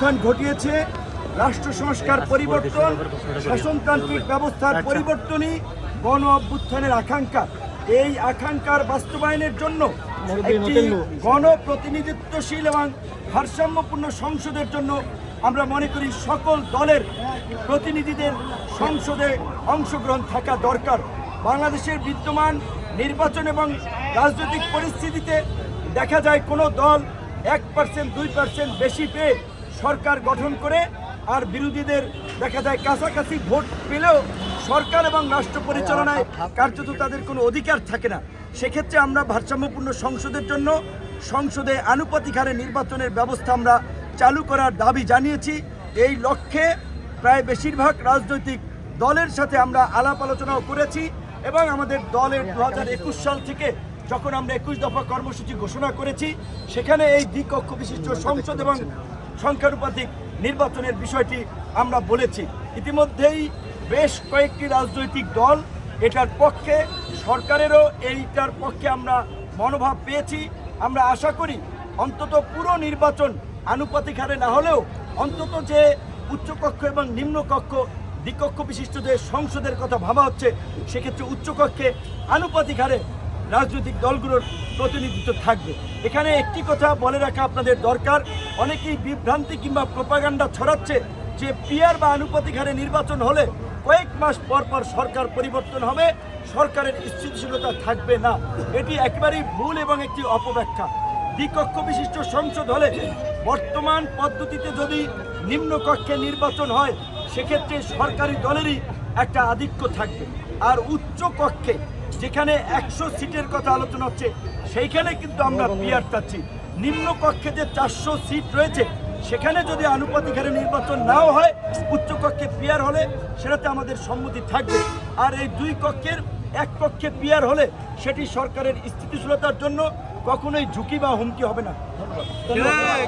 উত্থান ঘটিয়েছে রাষ্ট্র সংস্কার পরিবর্তন, শাসনতান্ত্রিক ব্যবস্থার পরিবর্তনই গণ অভ্যুত্থানের আকাঙ্ক্ষা। এই আকাঙ্ক্ষার বাস্তবায়নের জন্য একটি গণপ্রতিনিধিত্বশীল এবং ভারসাম্যপূর্ণ সংসদের জন্য আমরা মনে করি সকল দলের প্রতিনিধিদের সংসদে অংশগ্রহণ থাকা দরকার। বাংলাদেশের বিদ্যমান নির্বাচন এবং রাজনৈতিক পরিস্থিতিতে দেখা যায় কোনো দল 1% 2% বেশি পেয়ে সরকার গঠন করে, আর বিরোধীদের দেখা যায় কাছাকাছি ভোট পেলেও সরকার এবং রাষ্ট্র পরিচালনায় কার্যত তাদের কোনো অধিকার থাকে না। সেক্ষেত্রে আমরা ভারসাম্যপূর্ণ সংসদের জন্য সংসদে আনুপাতিক হারে নির্বাচনের ব্যবস্থা আমরা চালু করার দাবি জানিয়েছি। এই লক্ষ্যে প্রায় বেশিরভাগ রাজনৈতিক দলের সাথে আমরা আলাপ আলোচনাও করেছি এবং আমাদের দলের 2021 সাল থেকে যখন আমরা 21 দফা কর্মসূচি ঘোষণা করেছি, সেখানে এই দ্বিকক্ষ বিশিষ্ট সংসদ এবং সংখ্যানুপাতিক নির্বাচনের বিষয়টি আমরা বলেছি। ইতিমধ্যেই বেশ কয়েকটি রাজনৈতিক দল এটার পক্ষে, সরকারেরও এইটার পক্ষে আমরা মনোভাব পেয়েছি। আমরা আশা করি অন্তত পুরো নির্বাচন আনুপাতিক হারে না হলেও অন্তত যে উচ্চকক্ষ এবং নিম্নকক্ষ দ্বিকক্ষ বিশিষ্ট যে সংসদের কথা ভাবা হচ্ছে, সেক্ষেত্রে উচ্চকক্ষে আনুপাতিক হারে রাজনৈতিক দলগুলোর প্রতিনিধিত্ব থাকবে। এখানে একটি কথা বলে রাখা আপনাদের দরকার, অনেকেই বিভ্রান্তি কিংবা প্রোপাগান্ডা ছড়াচ্ছে যে পিআর বা আনুপাতিক হারে নির্বাচন হলে কয়েক মাস পর পর সরকার পরিবর্তন হবে, সরকারের স্থিতিশীলতা থাকবে না। এটি একেবারেই ভুল এবং একটি অপব্যাখ্যা। দ্বিকক্ষ বিশিষ্ট সংসদ হলে বর্তমান পদ্ধতিতে যদি নিম্নকক্ষে নির্বাচন হয়, সেক্ষেত্রে সরকারি দলেরই একটা আধিক্য থাকবে। আর উচ্চ কক্ষে যেখানে 100 সিটের কথা আলোচনা হচ্ছে, সেইখানে কিন্তু আমরা পিআর চাচ্ছি। নিম্নকক্ষে যে 400 সিট রয়েছে, সেখানে যদি আনুপাতিক হারে নির্বাচন নাও হয়, উচ্চকক্ষে পিআর হলে সেটাতে আমাদের সম্মতি থাকবে। আর এই দুই কক্ষের এক কক্ষে পিআর হলে সেটি সরকারের স্থিতিশীলতার জন্য কখনোই ঝুঁকি বা হুমকি হবে না। ধন্যবাদ।